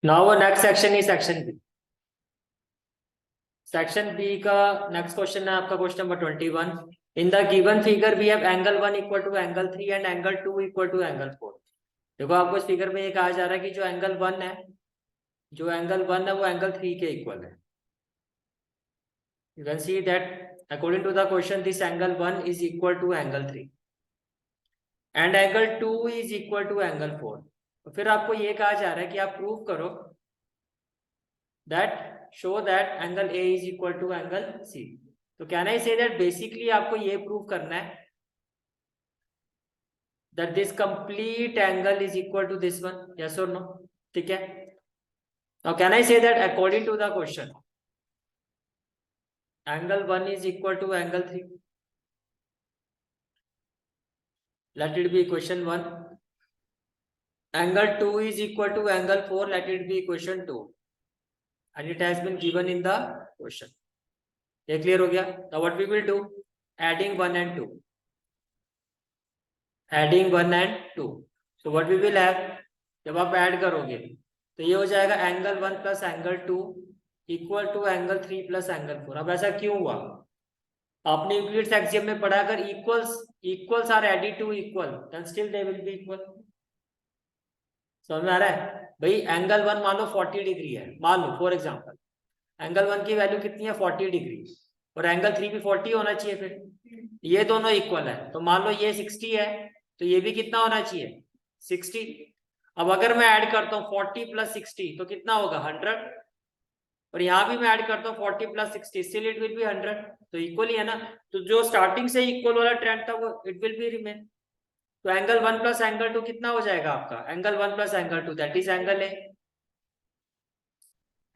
Now next section ही section B. Section B का next question है आपका question number 21। In the given figure we have angle 1 equal to angle 3 and angle 2 equal to angle 4। देखो आपको इस figure में ये कहा जा रहा है कि जो एंगल 1 है, जो एंगल 1 है वो एंगल 3 के इक्वल है। You can see that according to the question this angle 1 is equal to angle 3 and angle 2 is equal to angle 4। तो फिर आपको ये कहा जा रहा है कि आप प्रूव करो that show that angle A is equal to angle C। तो can I say that basically आपको ये प्रूव करना है that this complete angle is equal to this one, yes or no? ठीक है। now can I say that according to the question angle 1 is equal to angle 3? let it be equation 1। angle 2 is equal to angle 4, let it be equation 2 and it has been given in the question। ये clear हो गया। now what we will do, adding 1 and 2, adding 1 and 2। So what we will have, जब आप add करोगे तो ये हो जाएगा angle 1 plus angle 2 equal to angle 3 plus angle 4। अब ऐसा क्यों हुआ? आपने यूक्लिड्स एक्सियम में पढ़ा, अगर equals are added to equal then still they will be equal. समझ में आ रहा है भाई? एंगल 1 मान लो 40 डिग्री है, मान लो फॉर एग्जांपल एंगल 1 की वैल्यू कितनी है 40 डिग्री, और एंगल 3 भी 40 होना चाहिए। फिर ये दोनों इक्वल है, तो मान लो ये 60 है तो ये भी कितना होना चाहिए 60। अब अगर मैं ऐड करता हूँ 40 प्लस 60 तो कितना होगा 100, और यहाँ भी मैं ऐड करता हूँ 40 plus 60 still it will B 100। तो इक्वल ही है ना। तो जो स्टार्टिंग से इक्वल वाला ट्रेंड था वो इट विल बी रिमेन। तो एंगल 1 प्लस एंगल 2 कितना हो जाएगा आपका, angle 1 plus angle 2 that is angle A,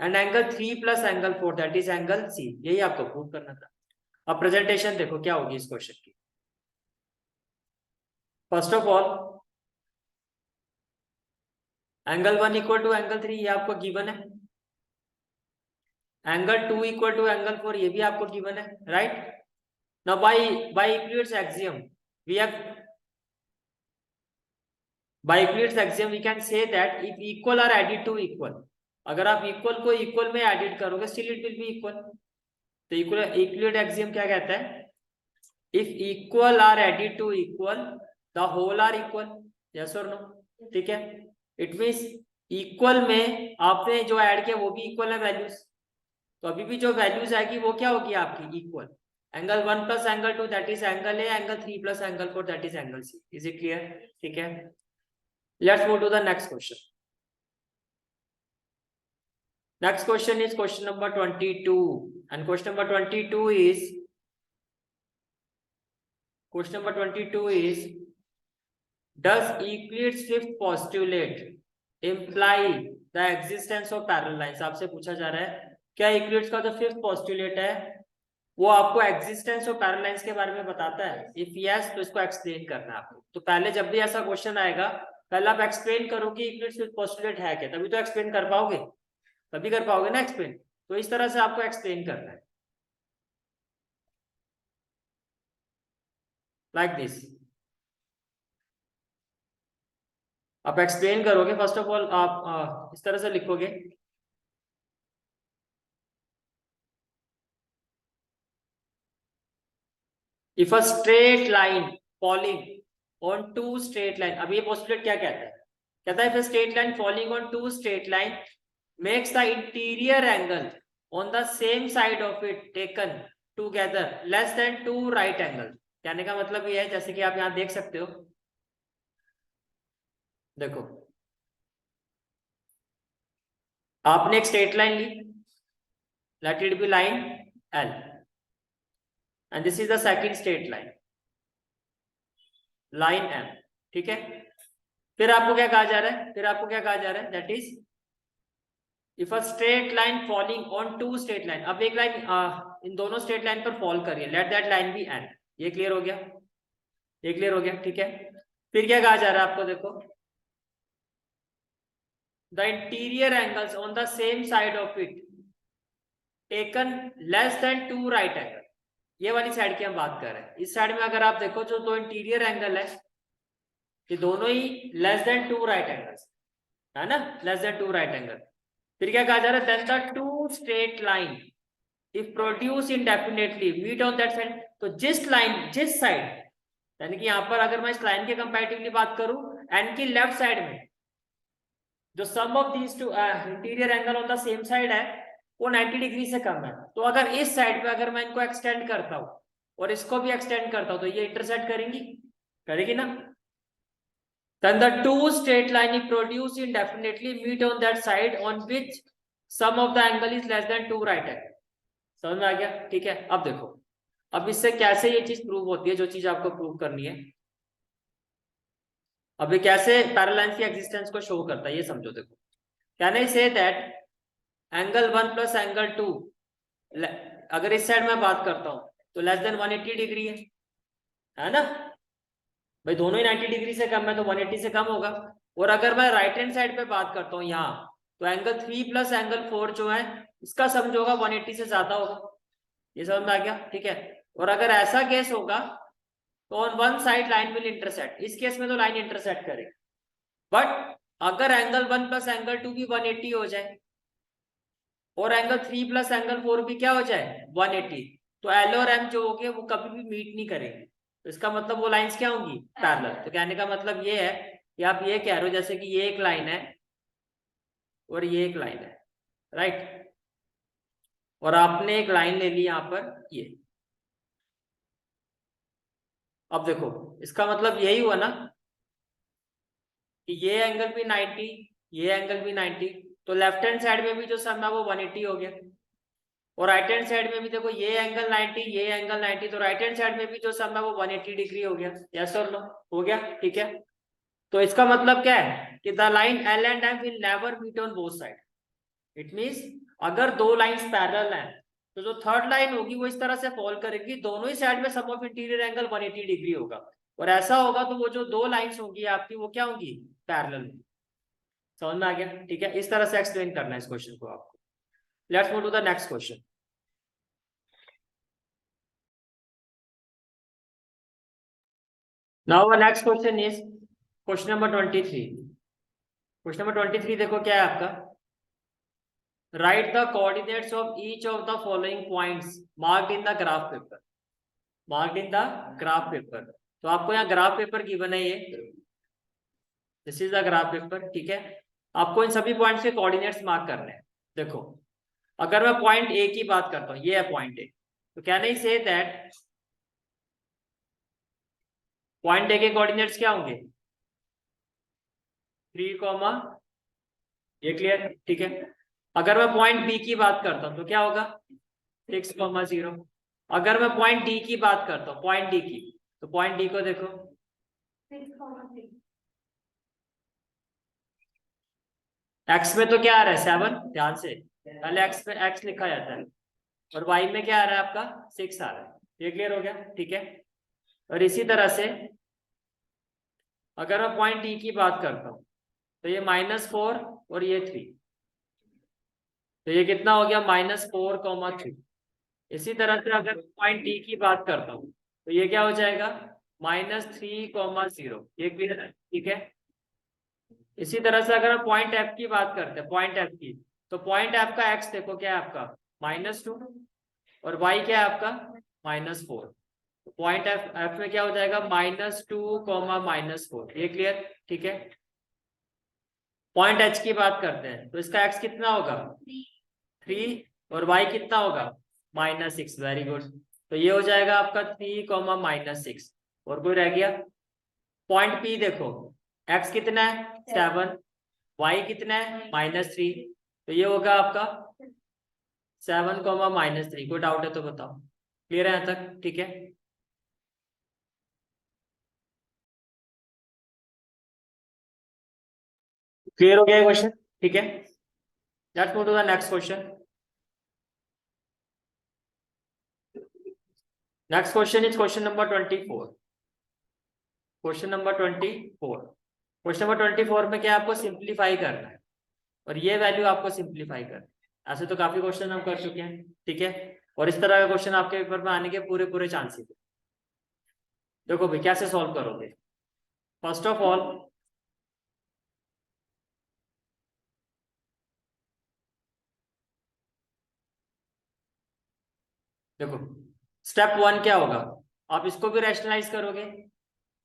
and angle 3 plus angle 4 that is angle C. यही आपको प्रूव करना था। अब प्रेजेंटेशन देखो क्या होगी इस क्वेश्चन की। First of all angle 1 equal to angle 3 ये आपको गिवन है, एंगल 2 इक्वल टू एंगल 4 ये भी आपको गिवन है, right. Now by Euclid's axiom we have, by Euclid's axiom we can say that if equal are added to equal, अगर आप equal को इक्वल में एडिट करोगे still it will be equal. तो यूक्लिड एक्सियम क्या कहता है, if equal are added to equal the whole are equal, yes और नो। ठीक है, इट मींस इक्वल में आपने जो ऐड किया वो भी इक्वल है वैल्यूज, तो अभी भी जो वैल्यूज आएगी वो क्या होगी आपकी equal. Angle 1 plus angle 2 that is angle A, angle 3 plus angle 4 that is angle C. Is it clear? ठीक है, let's move to the next question. Next question is question number 22 and question number 22 is does Euclid's fifth postulate imply the existence of parallel lines? आपसे पूछा जा रहा है क्या Euclid's का जो फिफ्थ पोस्टुलेट है वो आपको एग्जिस्टेंस ऑफ पैरेलल लाइंस के बारे में बताता है? इफ यस तो इसको एक्सप्लेन करना है आपको। तो पहले जब भी ऐसा क्वेश्चन आएगा पहले आप एक्सप्लेन करो कि यूक्लिड्स फिफ्थ पोस्टुलेट है क्या, तभी तो एक्सप्लेन कर पाओगे, तभी कर पाओगे ना एक्सप्लेन। तो इस तरह से आपको एक्सप्लेन करना है लाइक दिस। आप एक्सप्लेन करोगे फर्स्ट ऑफ ऑल, आप इस तरह से लिखोगे if a straight line falling on two straight line. अब ये पोस्टुलेट क्या कहता है, कहता है if a straight line falling on two straight line makes the interior angle on the same side of it taken together less than 2 right angle। कहने का मतलब ये है, जैसे कि आप यहां देख सकते हो, देखो आपने एक स्ट्रेट लाइन ली, let it be line L and this is the second straight line, line M। ठीक है, फिर आपको क्या कहा जा रहा है, that is if a straight line falling on two straight line. अब एक लाइन इन दोनों स्ट्रेट लाइन पर फॉल कर रही है, let that line be N। ये क्लियर हो गया, ये क्लियर हो गया। ठीक है, फिर क्या कहा जा रहा है आपको, देखो the interior angles on the same side of it taken less than 2 right angle. ये वाली साइड की हम बात कर रहे हैं। इस साइड में अगर आप देखो जो दो इंटीरियर एंगल है ये दोनों ही लेस देन 2 राइट एंगल्स है ना, लेस देन 2 राइट एंगल। फिर क्या कहा जा रहा है, then the two straight line if produce indefinitely meet on that side. तो जिस लाइन, जिस साइड, यानी कि यहाँ पर अगर मैं इस लाइन के कंपैरेटिवली बात करूं, एन की लेफ्ट साइड में जो some of these two interior angle on the same side है वो 90 डिग्री से कम है। तो अगर इस साइड पे अगर मैं इनको एक्सटेंड करता हूं और इसको भी एक्सटेंड करता हूं तो ये इंटरसेक्ट करेंगी, करेगी ना। Then the two straight line produced indefinitely meet on that side on which sum of the angle is less than 2 right है। समझ में आ गया? ठीक है, अब देखो अब इससे कैसे ये चीज प्रूव होती है, जो चीज आपको प्रूव करनी है। अब ये कैसे पैरेलल की एग्जिस्टेंस को शो करता है ये समझो। देखो, can I say that angle 1 plus angle 2, अगर इस साइड में बात करता हूं तो लेस देन 180 डिग्री है ना भाई, दोनों ही 90 डिग्री से कम है तो 180 से कम होगा। और अगर मैं राइट हैंड साइड पे बात करता हूँ यहाँ, तो एंगल 3 प्लस एंगल 4 जो है इसका सम जो होगा 180 से ज्यादा होगा। ये समझ में आ गया? ठीक है। और अगर ऐसा केस होगा तो on one side line will intersect, इस केस में तो लाइन इंटरसेक्ट करेगी। बट अगर एंगल 1 प्लस एंगल 2 भी 180 हो जाए और एंगल 3 प्लस एंगल 4 भी क्या हो जाए 180, तो एल और एम जो होंगे वो कभी भी मीट नहीं करेंगे। तो इसका मतलब वो लाइंस क्या होंगी, पैरेलल। तो कहने का मतलब ये है कि आप ये कह रहे हो जैसे कि ये एक लाइन है और ये एक लाइन है, राइट, और आपने एक लाइन ले ली यहां पर ये। अब देखो इसका मतलब यही हुआ ना कि ये एंगल भी 90, ये एंगल भी 90, तो लेफ्ट हैंड साइड में भी जो सम है वो 180 हो गया। और राइट हैंड साइड में भी देखो ये एंगल 90, ये एंगल 90, तो राइट हैंड साइड में भी जो सम है वो 180 डिग्री हो गया। यस और नो? हो गया, ठीक है। तो इसका मतलब क्या है कि the line L and M will never meet on both side. It means अगर दो लाइंस पैरेलल हैं तो जो थर्ड लाइन होगी वो इस तरह से फॉल करेगी, दोनों ही साइड में सम ऑफ इंटीरियर एंगल 180 डिग्री होगा। और ऐसा होगा तो वो जो दो लाइंस होंगी आपकी वो क्या होंगी, पैरेलल। समझ में आ गया? ठीक है, इस तरह से एक्सप्लेन करना है इस क्वेश्चन को आपको। Let's move to the next question. Now our next question is question number 23. Question number 23 देखो क्या है आपका, write the coordinates of each of the following points marked in the graph paper. Marked in the graph paper. तो आपको यहाँ graph paper given है, ये this is the graph paper, ठीक है। आपको इन सभी पॉइंट्स के कोऑर्डिनेट्स मार्क करने हैं। देखो अगर मैं पॉइंट ए की बात करता हूँ, ये है पॉइंट ए, तो can I say that point A के कोऑर्डिनेट्स क्या होंगे 3, ये क्लियर, ठीक है। अगर मैं पॉइंट बी की बात करता हूं तो क्या होगा 6, 0। अगर मैं पॉइंट डी की बात करता हूँ, पॉइंट डी की, तो पॉइंट डी को देखो 6, एक्स में तो क्या आ रहा है 7, ध्यान से पहले एक्स में एक्स लिखा जाता है, और वाई में क्या आ रहा है आपका 6 आ रहा है। ये क्लियर हो गया, ठीक है। और इसी तरह से अगर मैं पॉइंट डी की बात करता हूँ तो ये -4 और ये 3, तो ये कितना हो गया -4, 3। इसी तरह से अगर पॉइंट डी की बात करता हूँ तो ये क्या हो जाएगा -3, 0। ये क्लियर है, ठीक है। इसी तरह से अगर हम पॉइंट एफ की बात करते हैं, पॉइंट एफ की, तो पॉइंट एफ का एक्स देखो क्या है आपका -2 और वाई क्या है आपका -4। पॉइंट एफ एफ में क्या हो जाएगा -2, -4। ये क्लियर, ठीक है। पॉइंट एच की बात करते हैं तो इसका एक्स कितना होगा 3 और वाई कितना होगा -6। वेरी गुड, तो ये हो जाएगा आपका 3, -6। और कोई रह गया? पॉइंट पी देखो, एक्स कितना है 7, वाई कितना है -3, तो ये होगा आपका 7, -3। कोई डाउट है तो बताओ, क्लियर है यहाँ तक? ठीक है, क्लियर हो गया क्वेश्चन, ठीक है। Let's go to the next question. Next question is question number 24। Question number 24, question number 24 में क्या आपको सिंप्लीफाई करना है, और ये वैल्यू आपको सिंप्लीफाई करना है। ऐसे तो काफी क्वेश्चन हम कर चुके हैं, ठीक है। और इस तरह का क्वेश्चन आपके पेपर में आने के पूरे पूरे चांसेस है। देखो भाई कैसे सॉल्व करोगे। फर्स्ट ऑफ ऑल देखो स्टेप 1 क्या होगा, आप इसको भी रैशनलाइज करोगे,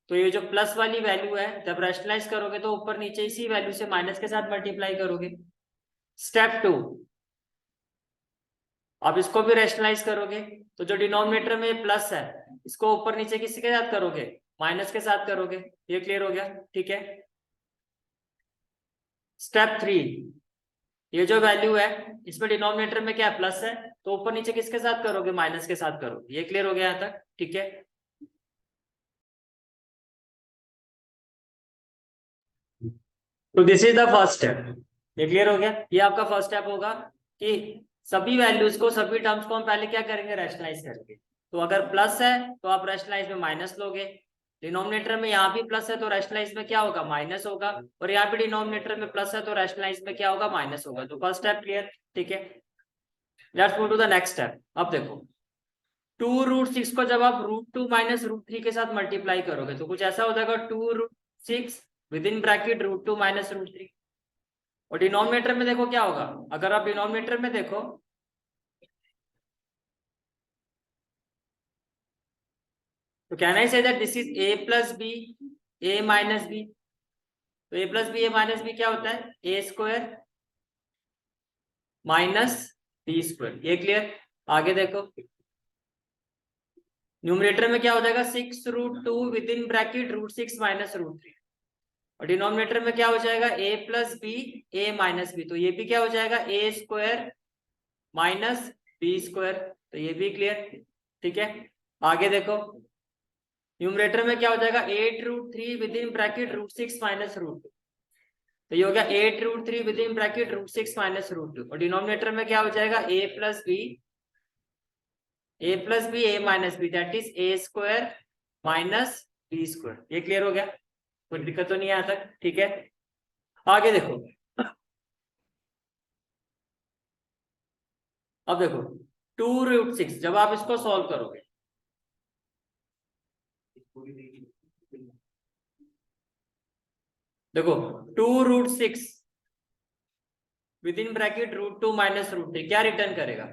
तो ये जो प्लस वाली वैल्यू है जब रैशनलाइज करोगे तो ऊपर नीचे इसी वैल्यू से माइनस के साथ मल्टीप्लाई करोगे। स्टेप 2, आप इसको भी रैशनलाइज करोगे, तो जो डिनोमिनेटर में प्लस है इसको ऊपर नीचे किसके साथ करोगे, माइनस के साथ करोगे। ये क्लियर हो गया, ठीक है। स्टेप 3, ये जो वैल्यू है इसमें डिनोमिनेटर में क्या प्लस है, तो ऊपर नीचे किसके साथ करोगे, माइनस के साथ करोगे। ये क्लियर हो गया यहाँ तक, ठीक है। तो this is the first step. ये क्लियर हो गया, ये आपका फर्स्ट स्टेप होगा कि सभी वैल्यूज को, सभी टर्म्स को हम पहले क्या करेंगे, रैशनलाइज करेंगे। तो अगर प्लस है तो आप रैशनलाइज में माइनस लोगे, डिनोमिनेटर में यहाँ भी प्लस है तो रैशनलाइज में क्या होगा, माइनस होगा, और यहाँ भी डिनोमिनेटर में प्लस है तो रैशनलाइज में क्या होगा, माइनस होगा। तो फर्स्ट स्टेप क्लियर, ठीक है। Let's move to the next step. अब देखो 2√6 को जब आप √2 माइनस √3 के साथ मल्टीप्लाई करोगे तो कुछ ऐसा हो जाएगा, 2√6 विद इन ब्रैकेट √2 माइनस √3। और डिनोमिनेटर में देखो क्या होगा, अगर आप डिनोमिनेटर में देखो तो can I say that this is a plus b, a minus b. तो a plus b, a minus b क्या होता है, a square minus b square. ये क्लियर। आगे देखो न्यूमरेटर में क्या हो जाएगा, 6√2 विद इन ब्रैकेट √6 माइनस √3। और डिनोमिनेटर में क्या हो जाएगा, a plus b, a minus b. तो ये भी क्या हो जाएगा, a square minus b square. तो ये भी क्लियर, ठीक है। आगे देखो न्यूमरेटर में क्या हो जाएगा, 8√3 विद इन ब्रैकेट √6 माइनस √2। तो ये हो गया 8√3 विद इन ब्रैकेट √6 माइनस √2। और डिनोमिनेटर में क्या हो जाएगा, a plus b, a minus b, that is a square minus b square. ये क्लियर हो गया, कोई दिक्कत तो नहीं है यहाँ तक, ठीक है। आगे देखो, अब देखो 2√6 जब आप इसको सॉल्व करोगे, देखो 2√6 विद इन ब्रैकेट √2 माइनस √3 क्या रिटर्न करेगा,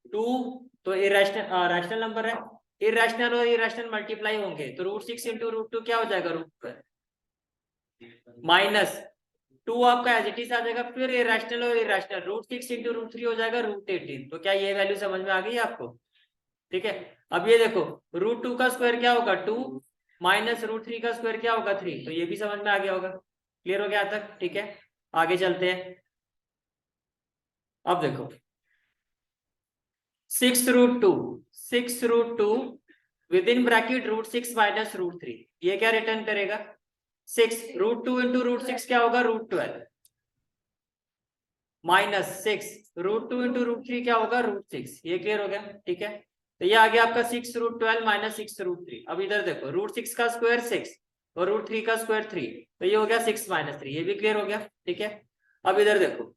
2। तो इरेशनल रैशनल नंबर है, इरेशनल और इरेशनल मल्टीप्लाई होंगे तो √6 इंटू √2 क्या हो जाएगा, √2 माइनस 2 आपका एज इट इज आ जाएगा, फिर इरेशनल और इरेशनल √6 इंटू √3 हो जाएगा √18। तो क्या ये वैल्यू समझ में आ गई आपको, ठीक है। अब ये देखो √2 का स्क्वायर क्या होगा, 2 माइनस √3 का स्क्वायर क्या होगा, 3। तो ये भी समझ में आ गया होगा, क्लियर हो गया तक, ठीक है। आगे चलते हैं। अब देखो 6√2 विद इन ब्रैकेट √6 माइनस √3, ये क्या रिटर्न करेगा, 6। √2 इंटू √6 क्या होगा, √12 माइनस 6। √2 इंटू √3 क्या होगा, √6। ये क्लियर हो गया, ठीक है। तो ये आ गया आपका 6√12 माइनस 6√3। अब इधर देखो √6 का स्क्वायर 6 और √3 का स्क्वायर 3, तो ये हो गया 6 माइनस 3। ये भी क्लियर हो गया, ठीक है। अब इधर देखो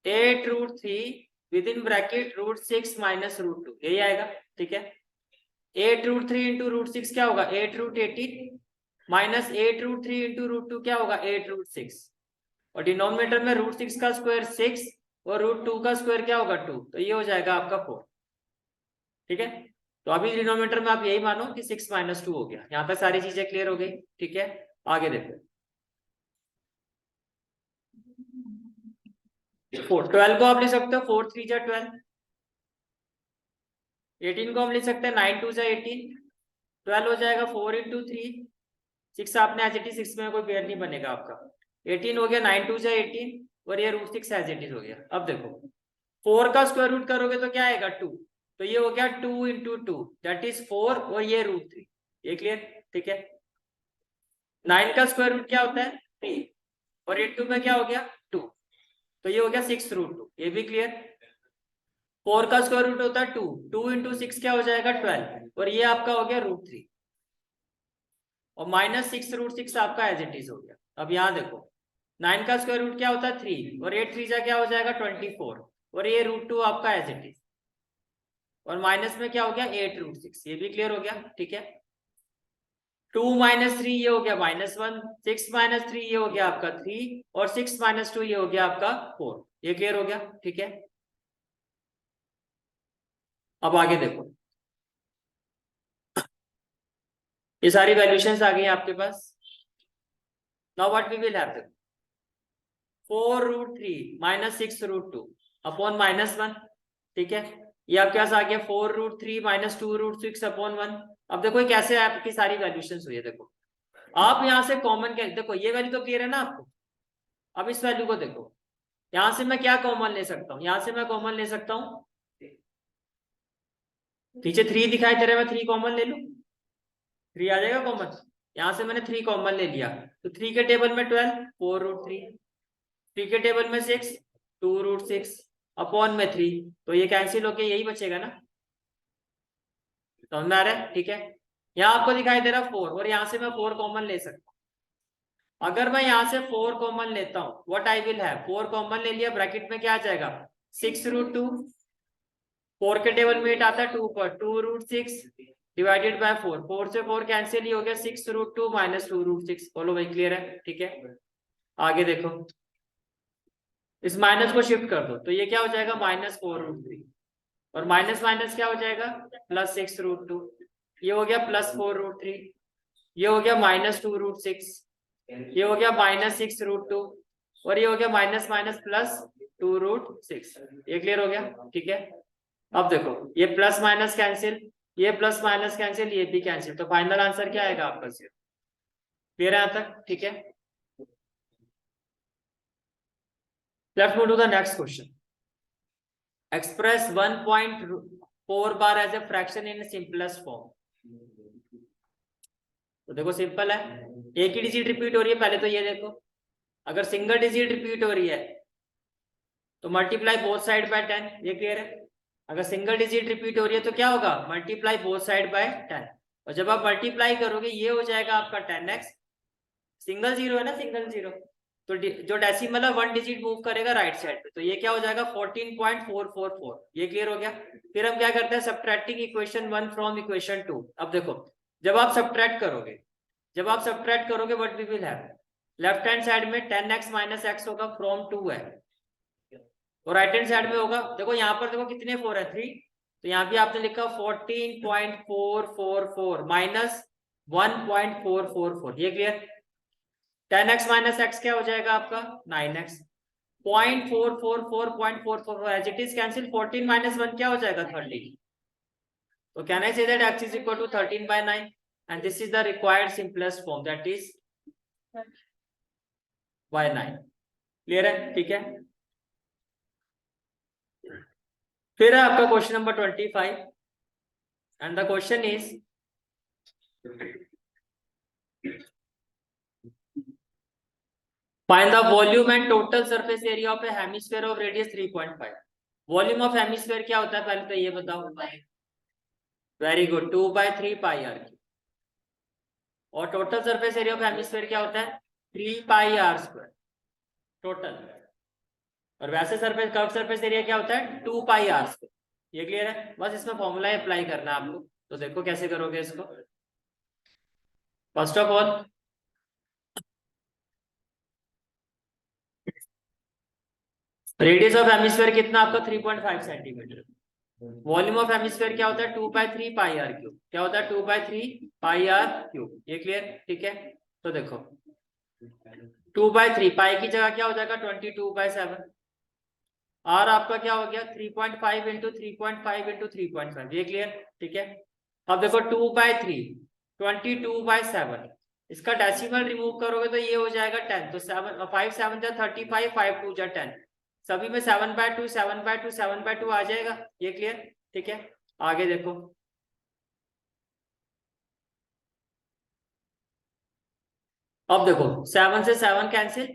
8√3 विद इन ब्रैकेट √6 माइनस √2, यही आएगा, ठीक है। 8√3 इंटू √6 क्या होगा, 8√18 माइनस 8√3 इंटू √2 क्या होगा, 8√6। और डिनोमिनेटर में √6 का स्क्वायर 6 और √2 का स्क्वायर क्या होगा, 2। तो ये हो जाएगा आपका 4, ठीक है। तो अभी डिनोमिनेटर में आप यही मानो कि 6 माइनस 2 हो गया। यहाँ तक सारी चीजें क्लियर हो गई, ठीक है। आगे देखो 12 को आप लिख सकते हो 4 3 जा 12। 18 को हम लिख सकते हैं 9 2 जा 18। 12 हो जाएगा 4 इंटू 3। 6 आपने एज इट इज, 6 में कोई पेयर नहीं बनेगा आपका। 18 हो गया 9 2 जा 18 और ये √6 एज इट इज हो गया। अब देखो 4 का स्क्वायर रूट करोगे तो क्या आएगा, 2। तो ये हो गया 2 इंटू 2 दैट इज 4 और ये √3। ये क्लियर, ठीक है। 9 का स्क्वायर रूट क्या होता है, 3 और इंटू में क्या हो गया, 2। तो ये हो गया 6√2। ये भी क्लियर। 4 का स्क्वायर रूट होता है 2, 2 इंटू 6 क्या हो जाएगा, 12 और ये आपका हो गया √3 और माइनस 6√6 आपका एज इट इज हो गया। अब यहाँ देखो 9 का स्क्वायर रूट क्या होता है, 3 और 8 3 जा क्या हो जाएगा, 24 और ये √2 आपका एज इट इज और माइनस में क्या हो गया, 8√6। ये भी क्लियर हो गया, ठीक है। 2 माइनस 3 ये हो गया -1, 6 माइनस 3 ये हो गया आपका 3 और 6 माइनस 2 ये हो गया आपका 4। ये क्लियर हो गया, ठीक है। अब आगे देखो, ये सारी वैल्यूशंस आ गई आपके पास। Now what we will have, 4√3 -6√2 upon -1, ठीक है। ये आपके पास आ गया 4√3 -2√6 अपॉन 1। अब देखो ये कैसे आपकी सारी वैल्यूशंस हुई है, देखो आप यहां से कॉमन क्या, देखो ये वैल्यू तो क्लियर है ना आपको। अब इस वैल्यू को देखो, यहां से मैं क्या कॉमन ले सकता हूँ, यहां से मैं कॉमन ले सकता हूँ, नीचे 3 दिखाई दे रहा है, मैं 3 कॉमन ले लूं, 3 आ जाएगा कॉमन। यहां से मैंने 3 कॉमन ले लिया, तो 3 के टेबल में 12, 4√3, 3 के टेबल में 6, 2√6 अपॉन में 3, तो ये कैंसिल होके यही बचेगा ना, समझ में आ रहा है, ठीक है। यहाँ आपको दिखाई दे रहा 4, और यहाँ से मैं 4 कॉमन ले सकता हूँ। अगर मैं यहाँ से 4 कॉमन लेता हूँ, what I will have, 4 common ले लिया, ब्रैकेट में क्या आ जाएगा, 6√2, 4 के टेबल में 8 आता है 2 पर, 2√6 डिवाइडेड बाय 4, 4 से 4 कैंसिल ही हो गया, 6√2 -2√6। बोलो भाई क्लियर है, ठीक है। आगे देखो, इस माइनस को शिफ्ट कर दो, तो ये क्या हो जाएगा, -4√3, और माइनस माइनस क्या हो जाएगा, +6√2, ये हो गया +4√3, ये हो गया -2√6, ये हो गया -6√2, और ये हो गया माइनस माइनस +2√6। ये क्लियर हो गया, ठीक है। अब देखो ये प्लस माइनस कैंसिल, ये प्लस माइनस कैंसिल, ये भी कैंसिल, तो फाइनल आंसर क्या आएगा आपका, 0। क्लियर है यहाँ तक, ठीक है। Let's move to the next question. Express 1.4 bar as a fraction in simplest form. तो देखो सिंपल है, एक ही डिजिट रिपीट हो रही है, पहले तो ये देखो, अगर सिंगल डिजिट रिपीट हो रही है तो मल्टीप्लाई बोथ साइड बाय 10, ये क्लियर है। अगर सिंगल डिजिट रिपीट हो रही है तो क्या होगा, मल्टीप्लाई बोथ साइड बाय 10, और जब आप मल्टीप्लाई करोगे ये हो जाएगा आपका 10x, सिंगल जीरो है ना, सिंगल जीरो, तो जो डेसिमल है 1 डिजिट मूव करेगा राइट साइड पे, तो ये क्या हो जाएगा 14.444। ये क्लियर हो गया। फिर हम क्या करते हैं, सब्ट्रैक्टिंग इक्वेशन 1 फ्रॉम इक्वेशन 2। अब देखो जब आप सब्ट्रैक्ट करोगे, what we will have, left hand side में 10x - x होगा, फ्रॉम 2 है, और राइट हैंड साइड में होगा, देखो यहाँ पर देखो कितने 4 है, 3, तो यहाँ भी आपने लिखा 14.444 -1.444। ये क्लियर। 10x - x क्या हो जाएगा आपका 9x, 0.444 as it is cancel, 14 - 1 क्या हो जाएगा 13। तो can I say that x is equal to 13/9, and this is the required simplest form, that is by 9। Clear है, ठीक है। फिर है आपका question number 25, and the question is, find the volume and total surface area of a hemisphere of radius 3.5। Volume of hemisphere क्या होता है, पहले तो ये बताओ। Very good, 2/3πr। और total surface area of hemisphere क्या होता है, 3πr² टोटल। और वैसे सरफेस, कर्व सरफेस एरिया क्या होता है, 2πr²। ये क्लियर है, बस इसमें फॉर्मूला अप्लाई करना है आपको। तो देखो कैसे करोगे इसको। First of all radius of hemisphere कितना आपका 3.5 सेंटीमीटर। वॉल्यूम ऑफ हेमिस्फीयर क्या होता है, 2/3πr³। क्या होता है, 2/3πr³। ये क्लियर, ठीक है। तो देखो 2/3, पाई की जगह क्या हो जाएगा 22/7, आर आपका क्या हो गया 3.5 इंटू 3.5 इंटू 3.5। ये क्लियर, ठीक है। अब देखो 2/3, 22/7, इसका डेसिमल रिमूव करोगे तो ये हो जाएगा 10, तो 7 5 7 जा 35, 5 2 जा 10, सभी में 7/2 7/2 7/2 आ जाएगा। ये क्लियर, ठीक है। आगे देखो, अब देखो 7 से 7 कैंसिल,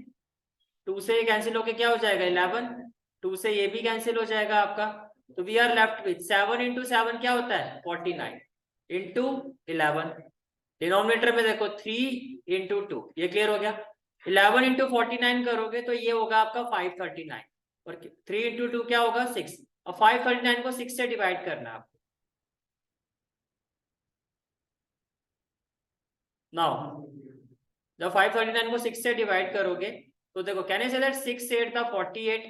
2 से ये कैंसिल होके क्या हो जाएगा 11, 2 से ये भी कैंसिल हो जाएगा आपका, तो we are left with 7 into 7 क्या होता है 49 इंटू 11। डिनोमिनेटर में देखो 3 इंटू 2। ये क्लियर हो गया। 11 इंटू 49 करोगे तो ये होगा आपका 539, और 3 इंटू 2 क्या होगा 6, और 539 को 6 से डिवाइड करना है आपको। नाउ जब 539 को 6 से डिवाइड करोगे तो देखो कैन आई से दैट 6 8 था 48,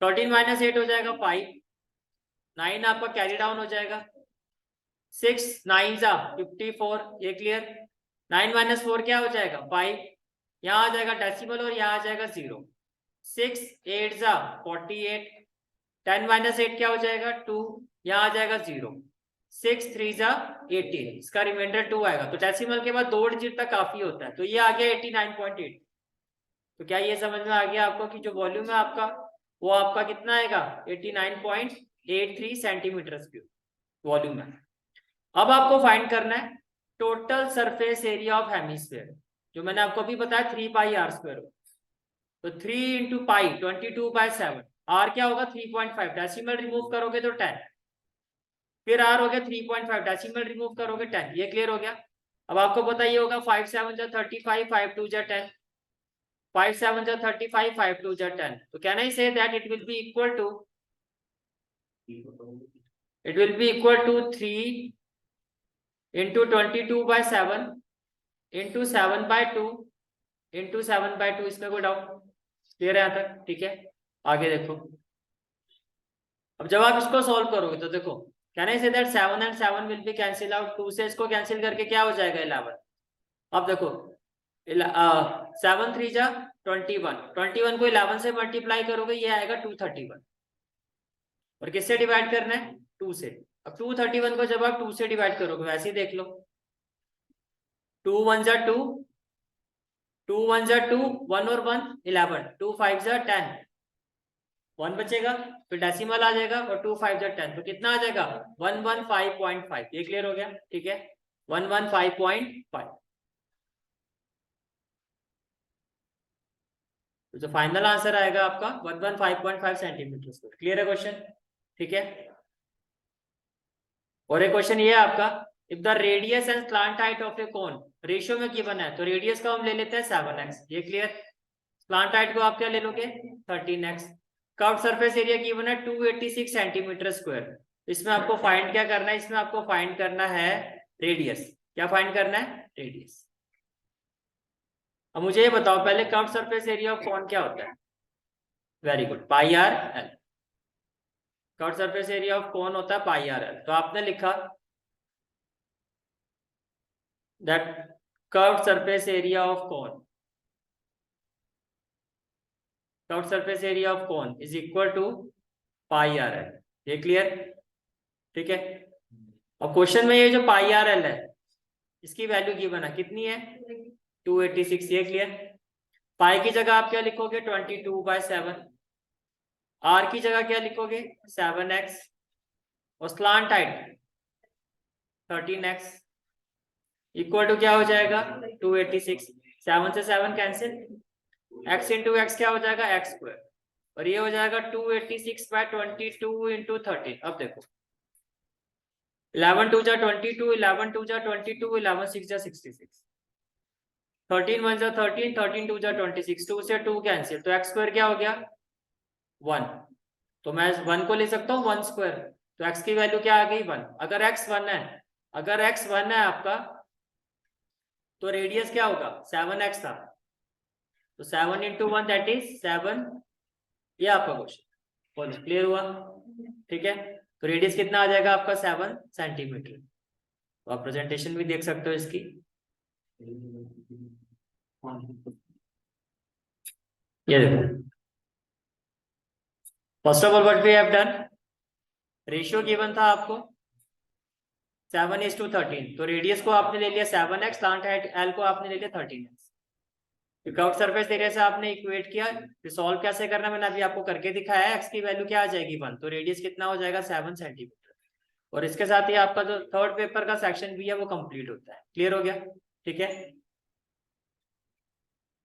13 - 8 हो जाएगा 5, 9 आपका कैरी डाउन हो जाएगा, 6 9 जा 54, ये क्लियर। 9 माइनस 4 क्या हो जाएगा 5, यहाँ आ जाएगा डेसिमल और यहाँ आ जाएगा 0। 6 8 जा 48, 10 माइनस 8 क्या हो जाएगा 2, यहाँ आ जाएगा 0। 6 3 जा 18, इसका रिमाइंडर 2 आएगा। तो डेसिमल के बाद 2 डिजिट तक काफी होता है, तो ये आ गया 89.8। तो क्या ये समझ में आ गया आपको कि जो वॉल्यूम है आपका वो आपका कितना आएगा 89.83 सेंटीमीटर क्यूब वॉल्यूम है। अब आपको फाइंड करना है total surface area of hemisphere, जो मैंने आपको अभी बताया 3 पाई आर स्क्वायर। तो 3 इंटू पाई 22/7, आर क्या होगा 3.5, डेसिमल रिमूव करोगे तो 10, फिर आर हो गया 3.5, डेसिमल रिमूव करोगे 10, ये क्लियर हो गया। अब आपको पता ये होगा 5 7 जा 35, 5 2 जा 10, 5 7 जा 35, 5 2 जा 10। तो can I say that it will be equal to 3 into 22/7 into 7/2 into 7/2। इसमें कोई डाउट? क्लियर है यहाँ तक? ठीक है, आगे देखो। अब जब आप इसको सॉल्व करोगे तो देखो can I say that 7 and 7 will be cancel out, 2 से इसको कैंसिल करके क्या हो जाएगा 11। अब देखो 7 3 जा 21, 21 को 11 से मल्टीप्लाई करोगे ये आएगा 231, और किससे डिवाइड करना है 2 से। अब 231 को जब आप 2 से डिवाइड करोगे वैसे ही देख लो, 2 1 जा 2, 2 1 जा 2, 1 और 1 11, 2 5 जा 10, 1 बचेगा, फिर डेसिमल आ जाएगा और 2 5 जा 10, तो कितना आ जाएगा 115.5। ये क्लियर हो गया? ठीक है, 115.5। तो जो फाइनल आंसर आएगा आपका 115.5 सेंटीमीटर स्क्वायर। क्लियर है क्वेश्चन? ठीक है, और एक क्वेश्चन ये है आपका, if the radius and slant height of A cone ratio में गिवन है, तो रेडियस को हम ले लेते हैं 7x, ये क्लियर। स्लांट हाइट को आप क्या ले लोगे 13x। Curved surface area given है 286 सेंटीमीटर स्क्वायर। इसमें आपको फाइंड क्या करना है, इसमें आपको फाइंड करना है रेडियस। क्या फाइंड करना है? रेडियस। अब मुझे ये बताओ पहले curved surface area of cone क्या होता है? Very good, pi r l. Curved surface area of cone होता है पाई आर एल। तो आपने लिखा that curved surface area of cone, curved surface area of cone is equal to pi r l. ये clear? ठीक है, अब question में ये जो पाई आर एल है इसकी वैल्यू गिवन है, कितनी है 286। ये क्लियर? पाई की जगह आप क्या लिखोगे 22/7, आर की जगह क्या लिखोगे 7x, और slant height 13x equal to क्या हो जाएगा 286। 7 से 7 कैंसिल, x इंटू एक्स क्या हो जाएगा x स्क्वायर, और ये हो जाएगा 286/22 इंटू 13। अब देखो 11 2 जा 22, 11 2 जा 22, 11 6 जा 66, 13 1 जा 13, 13 2 जा 26, 2 से 2 कैंसिल, तो x स्क्वायर क्या हो गया 1। तो मैं 1 को ले सकता हूँ 1 स्क्वायर, तो x की वैल्यू क्या आ गई 1। अगर x 1 है, अगर x 1 है आपका, तो रेडियस क्या होगा 7x था, तो 7 इंटू 1 दैट इज 7। ये आपका क्वेश्चन बोलो, क्लियर हुआ? ठीक है, तो रेडियस कितना आ जाएगा आपका 7 सेंटीमीटर। तो आप प्रेजेंटेशन भी देख सकते हो इसकी। ये देखो, first of all what we have done, ratio given था आपको 7:13, तो रेडियस को आपने ले लिया 7x, स्लांट हाइट एल को आपने ले लिया 13x। कर्व्ड सरफेस एरिया से आपने इक्वेट किया, फिर सॉल्व कैसे करना मैंने अभी आपको करके दिखाया है। x की वैल्यू क्या आ जाएगी 1, तो रेडियस कितना हो जाएगा 7 सेंटीमीटर। और इसके साथ ही आपका जो थर्ड पेपर का सेक्शन भी है वो कंप्लीट होता है। क्लियर हो गया? ठीक है,